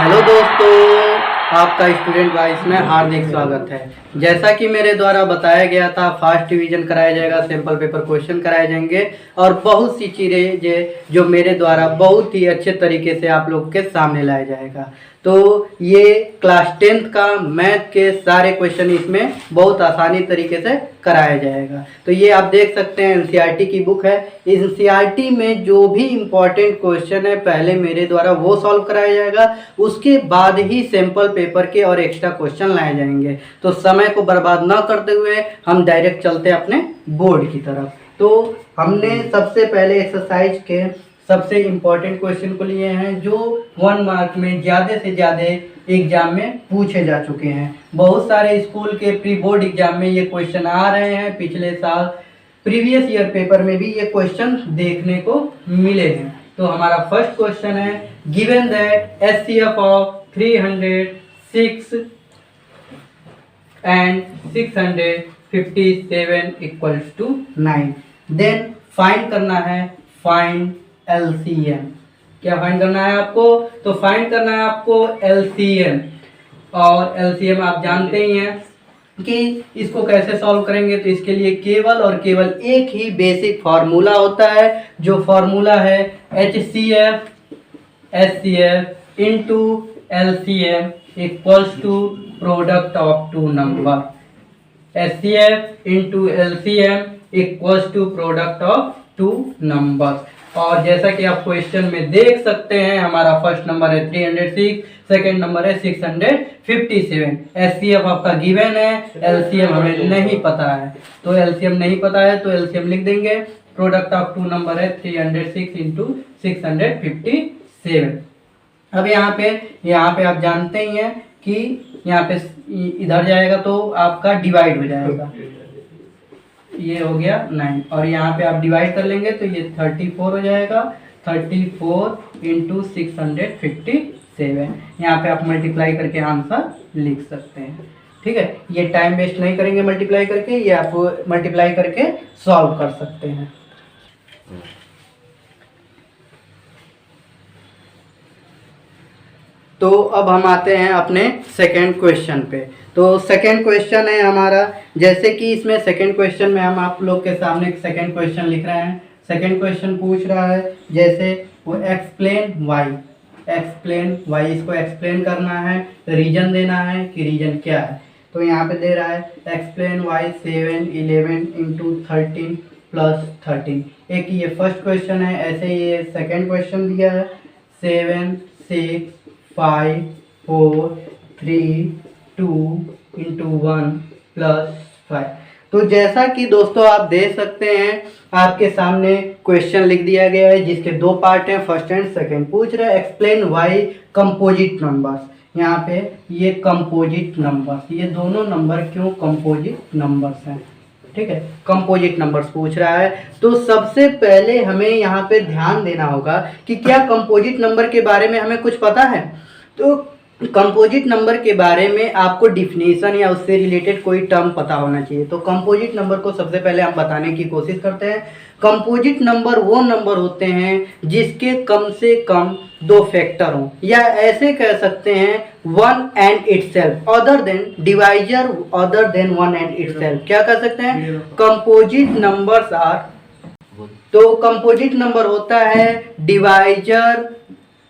Hello दोस्तों, आपका student voice में हार्दिक स्वागत है। जैसा कि मेरे द्वारा बताया गया था, फास्ट रिवीजन कराया जाएगा, सैम्पल पेपर क्वेश्चन कराए जाएंगे और बहुत सी चीज़ें जो मेरे द्वारा बहुत ही अच्छे तरीके से आप लोग के सामने लाया जाएगा। तो ये क्लास 10th का मैथ के सारे क्वेश्चन इसमें बहुत आसानी तरीके से कराया जाएगा। तो ये आप देख सकते हैं एनसीईआरटी की बुक है। इस एनसीईआरटी में जो भी इम्पोर्टेंट क्वेश्चन है पहले मेरे द्वारा वो सॉल्व कराया जाएगा, उसके बाद ही सैम्पल पेपर के और एक्स्ट्रा क्वेश्चन लाए जाएंगे। तो समय को बर्बाद न करते हुए हम डायरेक्ट चलते हैं अपने बोर्ड की तरफ। तो हमने सबसे पहले एक्सरसाइज के सबसे इम्पोर्टेंट क्वेश्चन को लिए हैं जो 1 मार्क में ज़्यादा से ज़्यादा एग्जाम में पूछे जा चुके हैं। बहुत सारे स्कूल के प्री बोर्ड एग्जाम में ये क्वेश्चन आ रहे हैं। पिछले साल प्रीवियस ईयर पेपर में भी ये क्वेश्चन देखने को मिले हैं। तो हमारा फर्स्ट क्वेश्चन है, given that HCF of 306 and 657 equals to 9, then find करना है फाइंड एलसीएम। क्या फाइंड करना है आपको? तो फाइंड करना है आपको एलसीएम, और एलसीएम आप जानते ही हैं कि इसको कैसे सॉल्व करेंगे। तो इसके लिए केवल और केवल एक ही बेसिक फार्मूला होता है, जो फार्मूला है HCF HCF into LCM equals to product of two number. HCF into LCM equals to product of two number. और जैसा कि आप क्वेश्चन में देख सकते हैं, हमारा फर्स्ट नंबर है 306, सेकंड नंबर है 657। एचसीएफ आपका गिवन है, एलसीएम हमें नहीं पता है। तो एलसीएम नहीं पता है तो एलसीएम लिख देंगे। प्रोडक्ट ऑफ टू नंबर है 306 इंटू 657। अब यहाँ पे आप जानते ही हैं कि यहाँ पे इधर जाएगा तो आपका डिवाइड हो जाएगा। ये हो गया 9, और यहाँ पे आप डिवाइड कर लेंगे तो ये 34 हो जाएगा। 34 इंटू 657। यहाँ पे आप मल्टीप्लाई करके आंसर लिख सकते हैं। ठीक है, ये टाइम वेस्ट नहीं करेंगे मल्टीप्लाई करके, ये आप मल्टीप्लाई करके सॉल्व कर सकते हैं। तो अब हम आते हैं अपने सेकेंड क्वेश्चन पे। तो सेकेंड क्वेश्चन है हमारा, जैसे कि इसमें सेकेंड क्वेश्चन में हम आप लोग के सामने एक सेकेंड क्वेश्चन लिख रहे हैं। सेकेंड क्वेश्चन पूछ रहा है जैसे वो एक्सप्लेन वाई, इसको एक्सप्लेन करना है, रीजन देना है कि रीजन क्या है। तो यहाँ पे दे रहा है एक्सप्लेन वाई 7 11 इंटू 13 प्लस 13। एक ये फर्स्ट क्वेश्चन है, ऐसे ये सेकेंड क्वेश्चन दिया है 7 6 5 4 3 2 इंटू 1 प्लस 5। तो जैसा कि दोस्तों आप देख सकते हैं, आपके सामने क्वेश्चन लिख दिया गया है जिसके दो पार्ट हैं, फर्स्ट एंड सेकंड। पूछ रहे हैं एक्सप्लेन वाई कंपोजिट नंबर्स। यहाँ पे ये कंपोजिट नंबर्स, ये दोनों नंबर क्यों कंपोजिट नंबर्स हैं। ठीक है, कंपोजिट नंबर्स पूछ रहा है। तो सबसे पहले हमें यहाँ पे ध्यान देना होगा कि क्या कंपोजिट नंबर के बारे में हमें कुछ पता है। तो कंपोजिट नंबर के बारे में आपको डिफिनीशन या उससे रिलेटेड कोई टर्म पता होना चाहिए। तो कंपोजिट नंबर को सबसे पहले हम बताने की कोशिश करते हैं। कंपोजिट नंबर वो नंबर होते हैं जिसके कम से कम 2 फैक्टर हों, या ऐसे कह सकते हैं 1 and itself other than divisor other than 1 and itself। क्या कह सकते हैं? कंपोजिट नंबर्स आर, तो कंपोजिट नंबर होता है divisor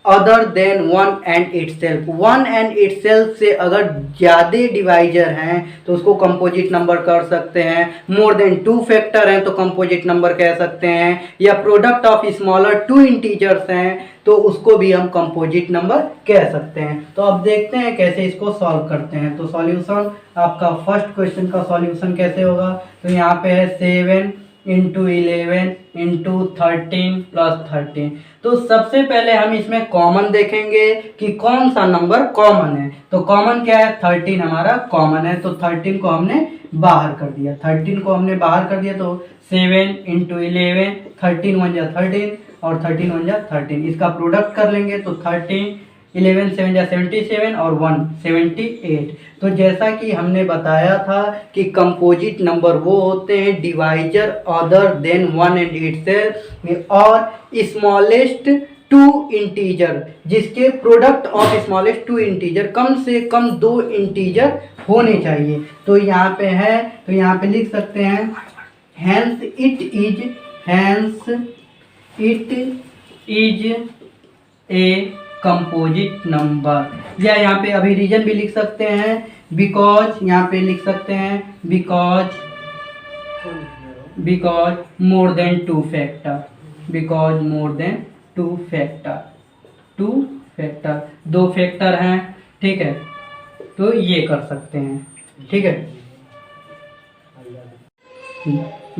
other than 1 and itself। 1 and itself से अगर ज़्यादा डिवाइजर हैं तो उसको कंपोजिट नंबर कर सकते हैं। मोर देन 2 फैक्टर हैं तो कंपोजिट नंबर कह सकते हैं, या प्रोडक्ट ऑफ स्मॉलर 2 इंटीजर्स हैं तो उसको भी हम कंपोजिट नंबर कह सकते हैं। तो अब देखते हैं कैसे इसको सॉल्व करते हैं। तो सॉल्यूशन आपका फर्स्ट क्वेश्चन का सॉल्यूशन कैसे होगा। तो यहाँ पे है 7 इंटू 11 इंटू 13 प्लस 13। तो सबसे पहले हम इसमें कॉमन देखेंगे कि कौन सा नंबर कॉमन है। तो कॉमन क्या है? 13 हमारा कॉमन है, तो 13 को हमने बाहर कर दिया। 13 को हमने बाहर कर दिया तो 7 इंटू 11, 13 1 जा 13 और 13 1 जा 13। इसका प्रोडक्ट कर लेंगे तो 13 11 7 जा 77 और 1 78। तो जैसा कि हमने बताया था कि कंपोजिट नंबर वो होते हैं divisor other than 1 and itself और स्मॉलेस्ट टू इंटीजर, जिसके product of smallest two integer, कम से कम 2 इंटीजर होने चाहिए। तो यहाँ पे है, तो यहाँ पे लिख सकते हैं hence it is a composite number, या यहाँ पे अभी रीजन भी लिख सकते हैं बिकॉज, यहाँ पे लिख सकते हैं because more than 2 factor, because more than 2 factor, 2 factor हैं, ठीक है। तो ये कर सकते हैं, ठीक है।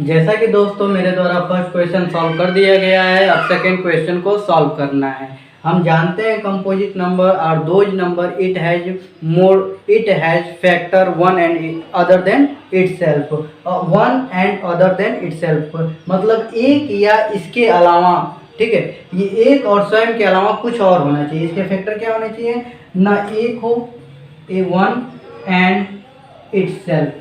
जैसा कि दोस्तों मेरे द्वारा फर्स्ट क्वेश्चन सॉल्व कर दिया गया है, अब सेकेंड क्वेश्चन को सॉल्व करना है। हम जानते हैं composite number are those number it has factor 1 and other than itself, 1 and other than itself मतलब एक या इसके अलावा, ठीक है। ये एक और स्वयं के अलावा कुछ और होना चाहिए। इसके फैक्टर क्या होने चाहिए, ना एक हो, ए 1 एंड इटसेल्फ,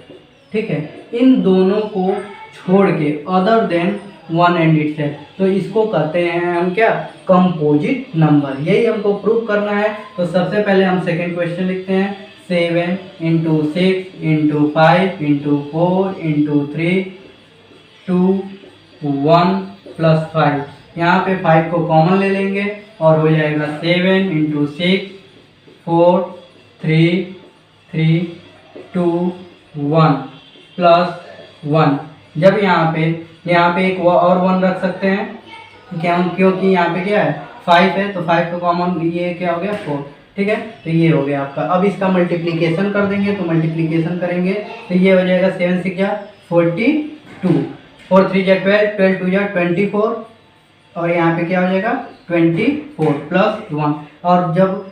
ठीक है। इन दोनों को छोड़ के अदर देन 1 एंड इटसेल्फ, तो इसको कहते हैं हम क्या, कंपोजिट नंबर। यही हमको प्रूव करना है। तो सबसे पहले हम सेकेंड क्वेश्चन लिखते हैं 7 × 6 × 5 × 4 × 3 2 1 + 5। यहाँ पे 5 को कॉमन ले लेंगे और हो जाएगा 7 × 6 4 3 3 2 1 + 1। जब यहाँ पे एक और 1 रख सकते हैं क्या, क्योंकि यहाँ पे क्या है 5 है, तो 5 को कॉमन, ये क्या हो गया 4, ठीक है। तो ये हो गया आपका। अब इसका मल्टीप्लिकेशन कर देंगे, तो मल्टीप्लिकेशन करेंगे तो ये हो जाएगा 7 6 42, 4 3 12, 12 2 24, और यहाँ पे क्या हो जाएगा 24 + 1। और जब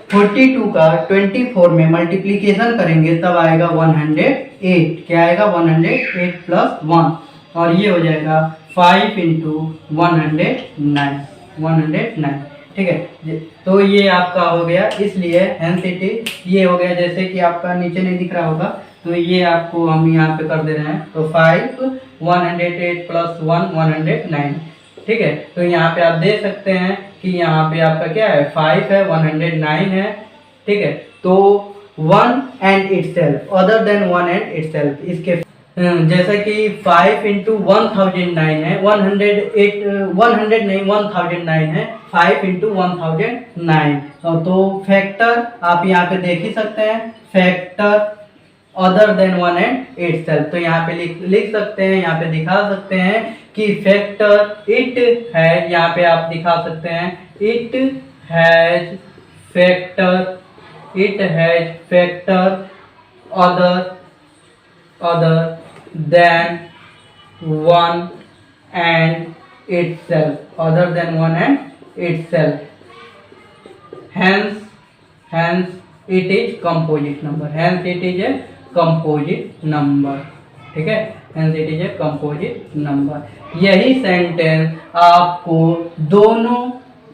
42 का 24 में मल्टीप्लिकेशन करेंगे तब आएगा 108, क्या आएगा 108 + 1, और ये हो जाएगा 5 × 109, ठीक है। तो ये आपका हो गया, इसलिए हेंस इट इज, ये हो गया। जैसे कि आपका नीचे नहीं दिख रहा होगा, तो ये आपको हम यहाँ पे कर दे रहे हैं। तो 5 108 + 1 109, ठीक है। तो यहाँ पे आप देख सकते हैं कि यहाँ पे आपका क्या है 5 है, 109 है, ठीक है। तो 1 and itself, other than 1 and itself, इसके जैसा कि 5 × 1009 है, 1009 है, 5 × 1009। तो फैक्टर आप यहाँ पे देख ही सकते हैं, factor other than 1 and itself. तो यहाँ पे लिख सकते हैं, यहाँ पे दिखा सकते हैं कि फैक्टर इट है, यहाँ पे आप दिखा सकते हैं it has factor other than 1 and itself, other than 1 and itself, hence it is composite number, hence it is a composite number, ठीक है। hence it is a composite number। यही सेंटेंस आपको दोनों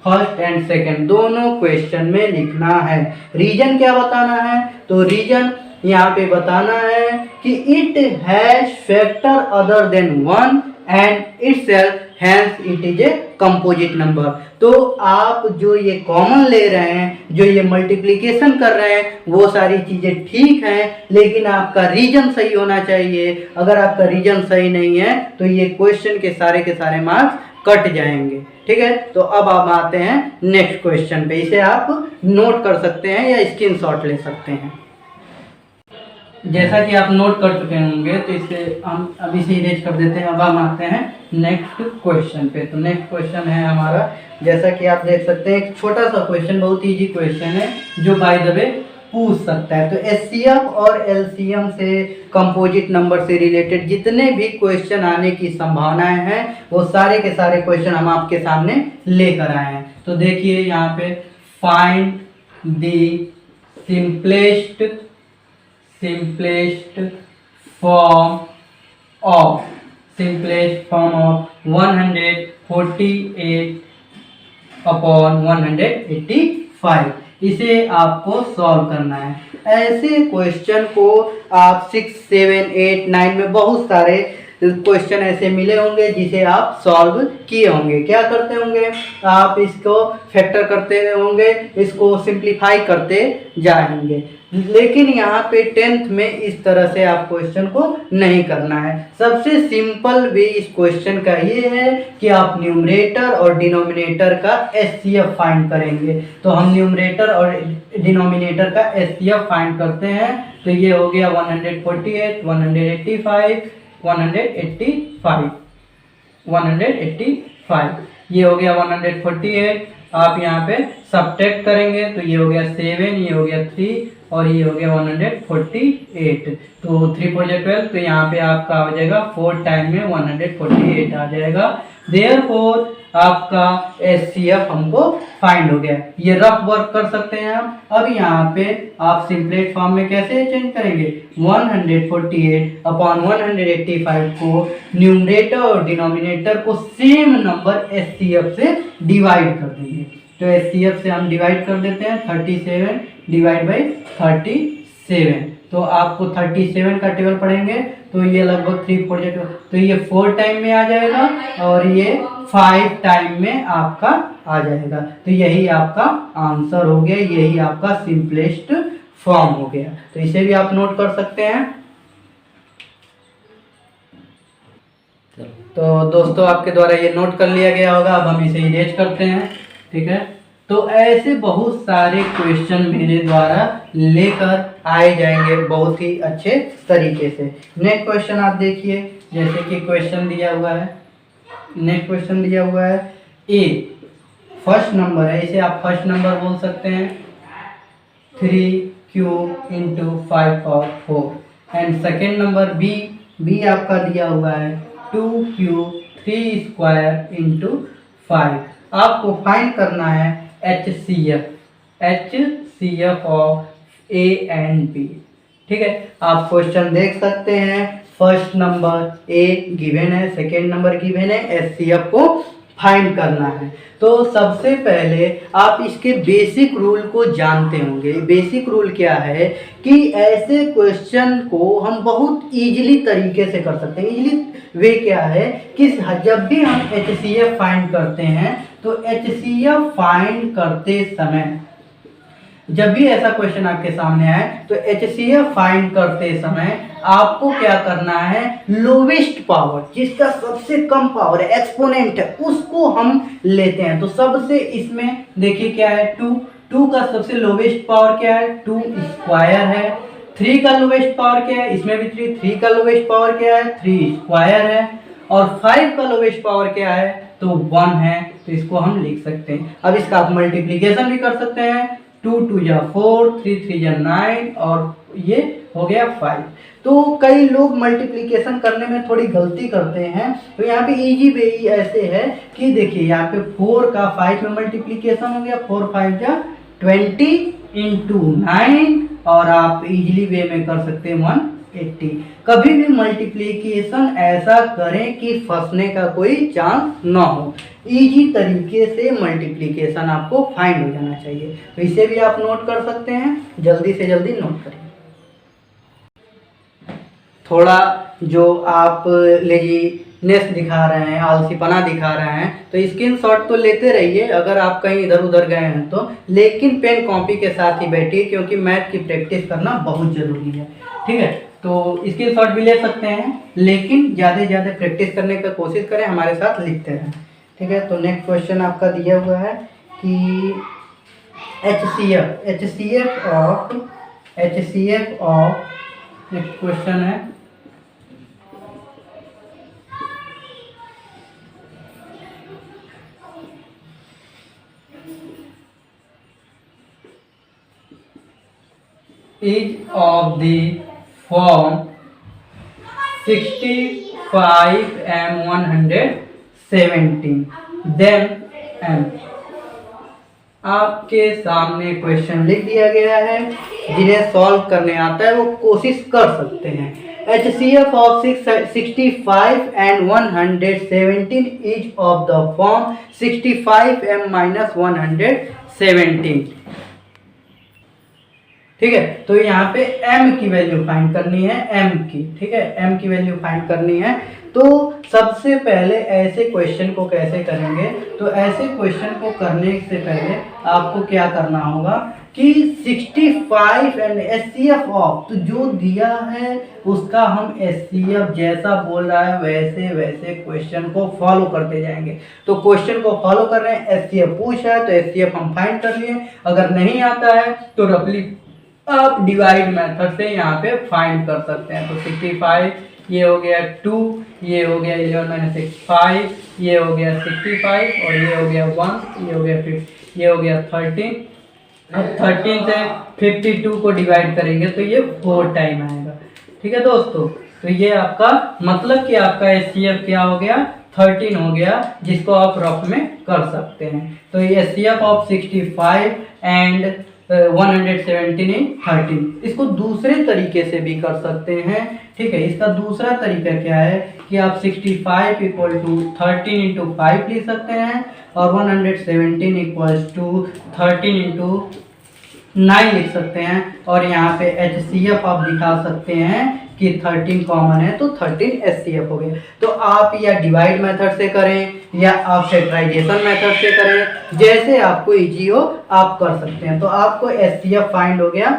फर्स्ट एंड सेकंड दोनों question में लिखना है। Reason क्या बताना है, तो रीजन यहाँ पे बताना है कि it has factor other than 1 and itself, hence it is a composite number. तो आप जो ये कॉमन ले रहे हैं, जो ये मल्टीप्लिकेशन कर रहे हैं, वो सारी चीज़ें ठीक हैं, लेकिन आपका रीजन सही होना चाहिए। अगर आपका रीजन सही नहीं है तो ये क्वेश्चन के सारे मार्क्स कट जाएंगे, ठीक है। तो अब आप आते हैं नेक्स्ट क्वेश्चन पे। इसे आप नोट कर सकते हैं या स्क्रीनशॉट ले सकते हैं। जैसा कि आप नोट कर चुके होंगे, तो इसे हम अभी से इरेज कर देते हैं। अब हम आते हैं नेक्स्ट क्वेश्चन पे। तो नेक्स्ट क्वेश्चन है हमारा, जैसा कि आप देख सकते हैं, एक छोटा सा क्वेश्चन, बहुत इजी क्वेश्चन है, जो बाय द वे पूछ सकता है। तो एचसीएफ और एलसीएम से, कंपोजिट नंबर से रिलेटेड जितने भी क्वेश्चन आने की संभावनाएं हैं, वो सारे के सारे क्वेश्चन हम आपके सामने लेकर आए हैं। तो देखिए यहाँ पे, find the simplest form of 148/185, इसे आपको सॉल्व करना है। ऐसे क्वेश्चन को आप 6, 7, 8, 9 में बहुत सारे क्वेश्चन ऐसे मिले होंगे जिसे आप सॉल्व किए होंगे। क्या करते होंगे आप, इसको फैक्टर करते होंगे, इसको सिंप्लीफाई करते जाएंगे। लेकिन यहाँ पे 10th में इस तरह से आप क्वेश्चन को नहीं करना है। सबसे सिंपल वे इस क्वेश्चन का ये है कि आप न्यूमरेटर और डिनोमिनेटर का एचसीएफ फाइंड करेंगे। तो हम न्यूमरेटर और डिनोमिनेटर का एचसीएफ फाइंड करते हैं। तो ये हो गया 148, 185, 185, ये हो गया 148। आप यहाँ पे सब्ट्रैक्ट करेंगे तो ये हो गया 7, ये हो गया 3 और ये हो गया 148। तो 3 4 12, तो यहाँ पे आपका आ जाएगा 4 टाइम में 148 आ जाएगा। देयरफॉर आपका एचसीएफ हमको फाइंड हो गया। ये रफ वर्क कर सकते हैं आप। अब यहाँ पे आप सिंपलेट फॉर्म में कैसे चेंज करेंगे, 148 अपॉन 185 को न्यूमरेटर और डिनोमिनेटर को सेम नंबर एचसीएफ से डिवाइड कर देंगे। तो एचसीएफ से हम डिवाइड कर देते हैं, 37 डिवाइड बाई 37। तो आपको 37 का टेबल पढ़ेंगे तो ये लगभग 3 4 12, तो ये 4 टाइम में आ जाएगा और ये 5 टाइम में आपका आ जाएगा। तो यही आपका आंसर हो गया, यही आपका सिंपलेस्ट फॉर्म हो गया। तो इसे भी आप नोट कर सकते हैं। तो दोस्तों आपके द्वारा ये नोट कर लिया गया होगा। अब हम इसे इरेज करते हैं, ठीक है। तो ऐसे बहुत सारे क्वेश्चन मेरे द्वारा लेकर आए जाएंगे बहुत ही अच्छे तरीके से। नेक्स्ट क्वेश्चन आप देखिए, जैसे कि क्वेश्चन दिया हुआ है, नेक्स्ट क्वेश्चन दिया हुआ है ए, फर्स्ट नंबर है, इसे आप फर्स्ट नंबर बोल सकते हैं, 3 into 5 power 4। And second number B, B आपका दिया हुआ है 2 3 square into 5। आपको फाइंड करना है HCF of A and B, ठीक है। आप क्वेश्चन देख सकते हैं, फर्स्ट नंबर ए गिवन है, सेकेंड नंबर गिवन है, HCF को फाइंड करना है। तो सबसे पहले आप इसके बेसिक रूल को जानते होंगे। बेसिक रूल क्या है कि ऐसे क्वेश्चन को हम बहुत इजीली तरीके से कर सकते हैं। इजीली वे क्या है कि जब भी हम HCF फाइंड करते हैं तो HCF फाइंड करते समय, जब भी ऐसा क्वेश्चन आपके सामने आए तो HCF फाइंड करते समय आपको क्या करना है, लोवेस्ट पावर, जिसका सबसे कम पावर है, एक्सपोनेंट है, उसको हम लेते हैं। तो सबसे इसमें देखिए क्या है, 2 का सबसे लोवेस्ट पावर क्या है, 2 स्क्वायर है। 3 का लोवेस्ट पावर क्या है, इसमें भी 3 का लोवेस्ट पावर क्या है, 3 स्क्वायर है। और 5 का लोवेस्ट पावर क्या है, तो 1 है। तो इसको हम लिख सकते हैं। अब इसका आप मल्टीप्लीकेशन भी कर सकते हैं, 2 2 या 4, 3 3 या 9 और ये हो गया 5। तो कई लोग मल्टीप्लिकेशन करने में थोड़ी गलती करते हैं। तो यहाँ पे इजी वे ऐसे है कि देखिए यहाँ पे 4 का 5 में मल्टीप्लिकेशन हो गया, 4 5 जा 20 into 9 और आप इजीली वे में कर सकते हैं 180। कभी भी मल्टीप्लिकेशन ऐसा करें कि फंसने का कोई चांस ना हो। इजी तरीके से मल्टीप्लिकेशन आपको फाइंड हो जाना चाहिए। तो इसे भी आप नोट कर सकते हैं, जल्दी से जल्दी नोट करिए। थोड़ा जो आप लेजीनेस दिखा रहे हैं, आलसीपना दिखा रहे हैं, तो स्क्रीनशॉट तो लेते रहिए अगर आप कहीं इधर उधर गए हैं तो, लेकिन पेन कॉपी के साथ ही बैठिए क्योंकि मैथ की प्रैक्टिस करना बहुत ज़रूरी है, ठीक है। तो स्क्रीनशॉट भी ले सकते हैं, लेकिन ज़्यादा से ज़्यादा प्रैक्टिस करने का कोशिश करें, हमारे साथ लिखते रहें, ठीक है। तो नेक्स्ट क्वेश्चन आपका दिया हुआ है कि HCF ऑफ नेक्स्ट क्वेश्चन है is of the form 65 and 117 then m। आपके सामने क्वेश्चन लिख दिया गया है, जिन्हें सॉल्व करने आता है वो कोशिश कर सकते हैं। HCF of 65 and 117 is of the form 65m minus 117, ठीक है। तो यहाँ पे m की वैल्यू फाइंड करनी है, m की, ठीक है, m की वैल्यू फाइंड करनी है। तो सबसे पहले ऐसे क्वेश्चन को कैसे करेंगे, तो ऐसे क्वेश्चन को करने से पहले आपको क्या करना होगा कि 65 एंड एचसीएफ ऑफ, तो जो दिया है उसका हम एचसीएफ जैसा बोल रहा है वैसे वैसे क्वेश्चन को फॉलो करते जाएंगे। तो क्वेश्चन को फॉलो कर रहे हैं, एचसीएफ पूछा है तो एचसीएफ हम फाइंड कर लिए। अगर नहीं आता है तो रफली आप डिवाइड मेथड से यहाँ पे फाइंड कर सकते हैं। तो 65 ये हो गया 2, ये हो गया 11 - 6 5, ये हो गया 65 और ये हो गया 1, ये हो गया 5, ये हो गया 13। अब 13 से 52 को डिवाइड करेंगे तो ये 4 टाइम आएगा, ठीक है दोस्तों। तो ये आपका मतलब कि आपका एचसीएफ क्या हो गया, 13 हो गया, जिसको आप रफ में कर सकते हैं। तो एचसीएफ ऑफ 65 एंड 117 13, इसको दूसरे तरीके से भी कर सकते हैं, ठीक है। इसका दूसरा तरीका क्या है कि आप 65 = 13 × 5 लिख सकते हैं और 117 = 13 × 9 लिख सकते हैं। और यहाँ पे एचसीएफ आप दिखा सकते हैं कि 13 कॉमन है तो 13 एचसीएफ हो गया। तो आप या डिवाइड मेथड से करें या आप फैक्टराइजेशन मेथड से करें, जैसे आपको इजी हो आप कर सकते हैं। तो आपको एचसीएफ फाइंड हो गया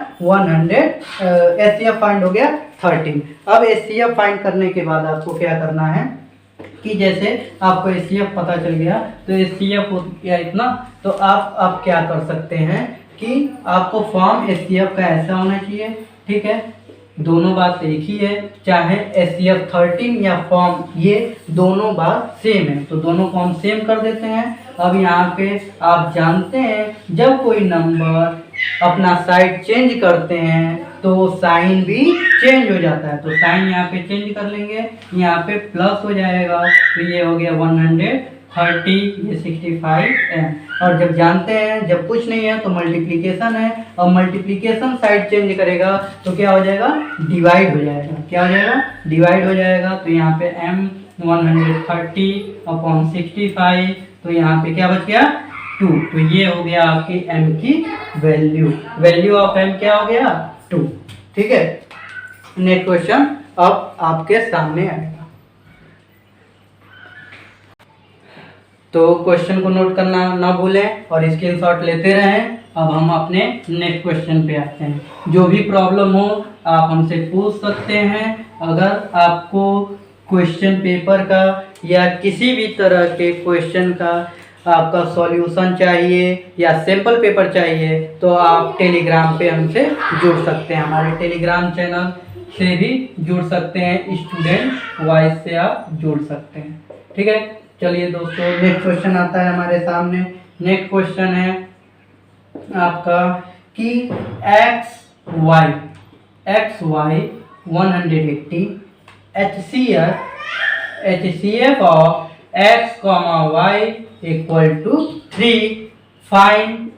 एचसीएफ फाइंड हो गया 13। अब एचसीएफ फाइंड करने के बाद आपको क्या करना है कि जैसे आपको एचसीएफ पता चल गया तो एचसीएफ हो गया इतना, तो आप क्या कर सकते हैं कि आपको फॉर्म एचसीएफ का ऐसा होना चाहिए, ठीक है। दोनों बात एक ही है, चाहे एचसीएफ 13 या फॉर्म, ये दोनों बात सेम है, तो दोनों फॉर्म सेम कर देते हैं। अब यहाँ पे आप जानते हैं जब कोई नंबर अपना साइड चेंज करते हैं तो साइन भी चेंज हो जाता है। तो साइन यहाँ पे चेंज कर लेंगे, यहाँ पे प्लस हो जाएगा, तो ये हो गया 130, ये 65 है। और जब जानते हैं जब कुछ नहीं है तो मल्टीप्लिकेशन है, और मल्टीप्लिकेशन साइड चेंज करेगा तो क्या हो जाएगा, डिवाइड हो जाएगा। क्या हो जाएगा, डिवाइड हो जाएगा। तो यहाँ पे m 130/65, तो यहाँ पे क्या बच गया 2। तो ये हो गया आपकी m की वैल्यू ऑफ m क्या हो गया 2, ठीक है। नेक्स्ट क्वेश्चन अब आपके सामने आएगा। तो क्वेश्चन को नोट करना ना भूलें और स्क्रीनशॉट लेते रहें। अब हम अपने नेक्स्ट क्वेश्चन पे आते हैं। जो भी प्रॉब्लम हो आप हमसे पूछ सकते हैं। अगर आपको क्वेश्चन पेपर का या किसी भी तरह के क्वेश्चन का आपका सॉल्यूशन चाहिए या सैम्पल पेपर चाहिए तो आप टेलीग्राम पे हमसे जुड़ सकते हैं। हमारे टेलीग्राम चैनल से भी जुड़ सकते हैं, स्टूडेंट वाइज से आप जुड़ सकते हैं, ठीक है। चलिए दोस्तों, नेक्स्ट क्वेश्चन आता है हमारे सामने। नेक्स्ट क्वेश्चन है आपका कि X Y 180 HCF of x, y = 3, find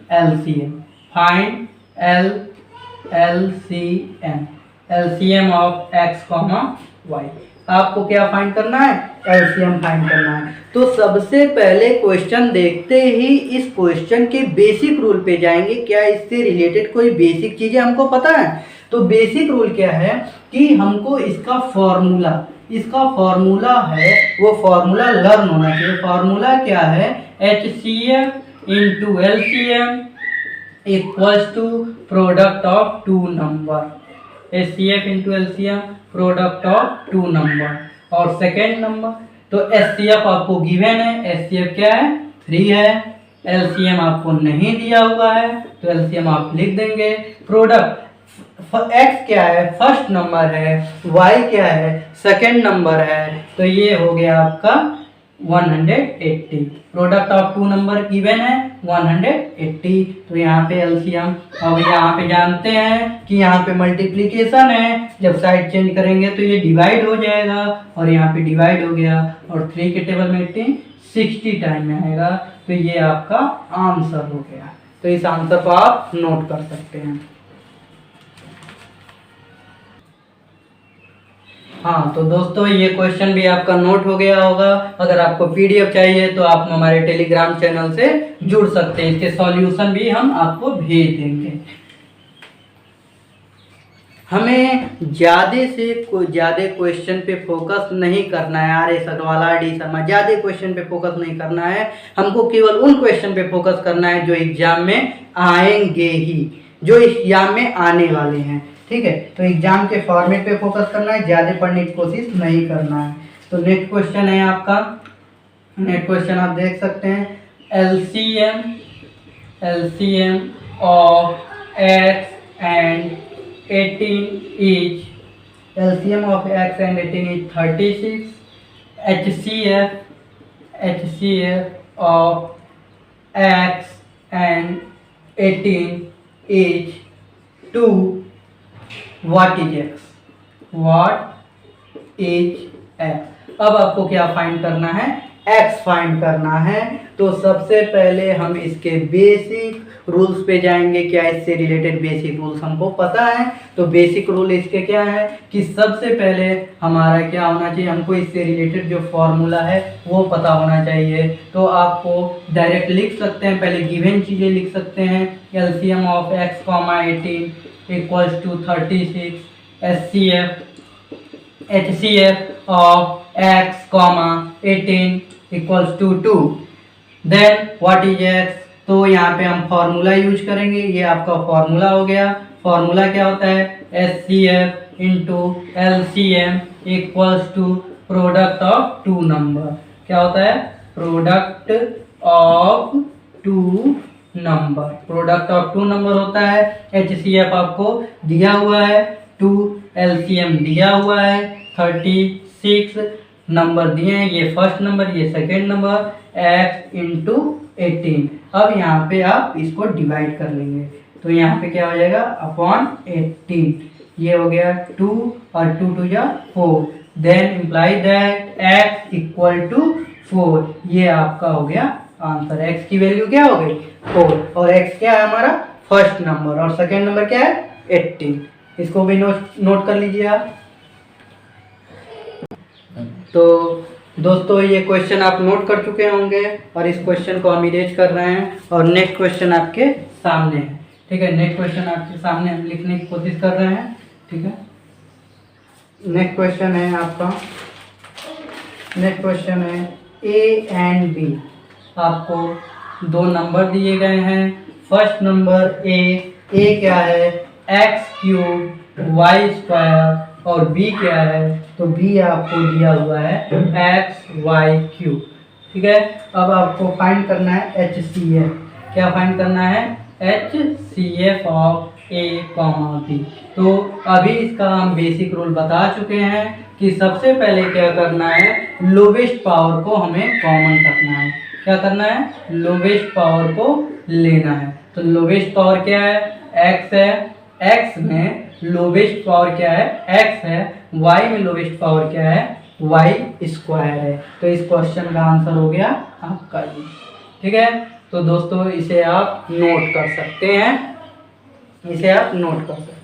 LCM of x, y। आपको क्या फाइंड करना है, एलसीएम फाइंड करना है। तो सबसे पहले क्वेश्चन देखते ही इस क्वेश्चन के बेसिक रूल पे जाएंगे। क्या इससे रिलेटेड कोई बेसिक चीजें हमको पता है? तो बेसिक रूल क्या है कि हमको इसका फॉर्मूला है, वो फॉर्मूला लर्न होना चाहिए। फॉर्मूला क्या है, HCF × LCM = product of 2 number. HCF × LCM product of 2 number. और सेकेंड नंबर तो HCF आपको गिवन है, HCF क्या है 3 है। LCM आपको नहीं दिया हुआ है तो LCM आप लिख देंगे। प्रोडक्ट x क्या है, फर्स्ट नंबर है, y क्या है, सेकेंड नंबर है, तो ये हो गया आपका 180। प्रोडक्ट ऑफ 2 नंबर गिवन है 180। तो यहाँ पे एलसीएम, अब यहाँ पे जानते हैं कि यहाँ पे मल्टीप्लिकेशन है, जब साइड चेंज करेंगे तो ये डिवाइड हो जाएगा और यहाँ पे डिवाइड हो गया और 3 के टेबल में 60 टाइम में आएगा। तो ये आपका आंसर हो गया। तो इस आंसर को आप नोट कर सकते हैं। हाँ तो दोस्तों ये क्वेश्चन भी आपका नोट हो गया होगा। अगर आपको पीडीएफ चाहिए तो आप हमारे टेलीग्राम चैनल से जुड़ सकते हैं, इसके सॉल्यूशन भी हम आपको भेज देंगे। हमें ज़्यादा से ज़्यादा क्वेश्चन पे फोकस नहीं करना है। R S Agarwal, R D Sharma, ज़्यादा क्वेश्चन पे फोकस नहीं करना है। हमको केवल उन क्वेश्चन पे फोकस करना है जो एग्जाम में आएंगे ही, जो एग्जाम में आने वाले हैं। ठीक है, तो एग्जाम के फॉर्मेट पे फोकस करना है, ज़्यादा पढ़ने की कोशिश नहीं करना है। तो नेक्स्ट क्वेश्चन है आपका, नेक्स्ट क्वेश्चन आप देख सकते हैं, LCM of x and 18 is, LCM of x and 18 is 36, HCF of x and 18 is 2, what is x? अब आपको क्या फाइंड करना है? x फाइंड करना है। तो सबसे पहले हम इसके बेसिक रूल्स पे जाएंगे। क्या इससे रिलेटेड बेसिक रूल्स हमको पता है? तो बेसिक रूल इसके क्या है कि सबसे पहले हमारा क्या होना चाहिए, हमको इससे रिलेटेड जो फॉर्मूला है वो पता होना चाहिए। तो आपको डायरेक्ट लिख सकते हैं, पहले गिवन चीज़ें लिख सकते हैं। LCM of x, 18 equals to 36, HCF of x, 18 equals to 2। Then what is x? तो यहाँ पे हम फॉर्मूला यूज करेंगे। ये आपका फॉर्मूला हो गया। फॉर्मूला क्या होता है? HCF into LCM equals to product of two number. क्या होता है? Product of two number. Product of two number होता है। HCF आपको दिया हुआ है 2, LCM दिया हुआ है 36, नंबर दिए हैं, ये फर्स्ट नंबर, ये सेकेंड नंबर, x इंटू 18। अब यहाँ पे आप इसको डिवाइड कर लेंगे तो यहाँ पे क्या हो जाएगा? अपॉन 18। ये हो गया 2 और 2 2 जा 4। Then imply that x equal to 4। ये आपका हो गया आंसर। x की वैल्यू क्या हो गई? 4। और x क्या है हमारा? First number. और सेकेंड नंबर क्या है? 18। इसको भी नोट कर लीजिए आप। तो दोस्तों ये क्वेश्चन आप नोट कर चुके होंगे और इस क्वेश्चन को हम इरेज कर रहे हैं और नेक्स्ट क्वेश्चन आपके सामने है। ठीक है, नेक्स्ट क्वेश्चन आपके सामने हम लिखने की कोशिश कर रहे हैं। ठीक है, नेक्स्ट क्वेश्चन है आपका, नेक्स्ट क्वेश्चन है A एंड B। आपको दो नंबर दिए गए हैं। फर्स्ट नंबर A क्या है? x³ y² और b क्या है? तो b आपको दिया हुआ है xy³। ठीक है, अब आपको फाइंड करना है HCF। क्या फाइंड करना है? HCF of a, b। तो अभी इसका हम बेसिक रूल बता चुके हैं कि सबसे पहले क्या करना है, लोवेस्ट पावर को हमें कॉमन करना है। क्या करना है? लोवेस्ट पावर को लेना है। तो लोवेस्ट पावर क्या है? x है। x में लोवेस्ट पावर क्या है? x है। y में लोवेस्ट पावर क्या है? y² है। तो इस क्वेश्चन का आंसर हो गया आपका ये। ठीक है, तो दोस्तों इसे आप नोट कर सकते हैं, इसे आप नोट कर सकते हैं।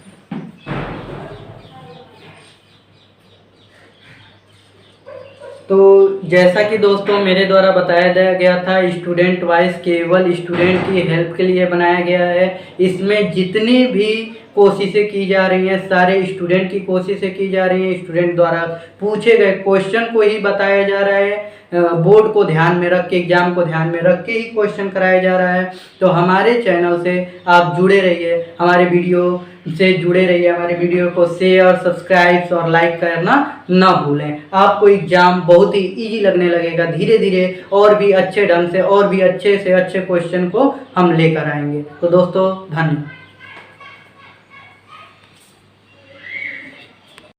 तो जैसा कि दोस्तों मेरे द्वारा बताया गया था, स्टूडेंट वाइज केवल स्टूडेंट की हेल्प के लिए बनाया गया है। इसमें जितनी भी कोशिशें की जा रही हैं सारे स्टूडेंट की कोशिशें की जा रही हैं। स्टूडेंट द्वारा पूछे गए क्वेश्चन को ही बताया जा रहा है। बोर्ड को ध्यान में रख के, एग्जाम को ध्यान में रख के ही क्वेश्चन कराया जा रहा है। तो हमारे चैनल से आप जुड़े रहिए, हमारे वीडियो से जुड़े रहिए, हमारे वीडियो को शेयर, सब्सक्राइब और लाइक करना ना भूलें। आपको एग्जाम बहुत ही इजी लगने लगेगा। धीरे धीरे और भी अच्छे ढंग से और भी अच्छे से अच्छे क्वेश्चन को हम लेकर आएंगे। तो दोस्तों धन्यवाद।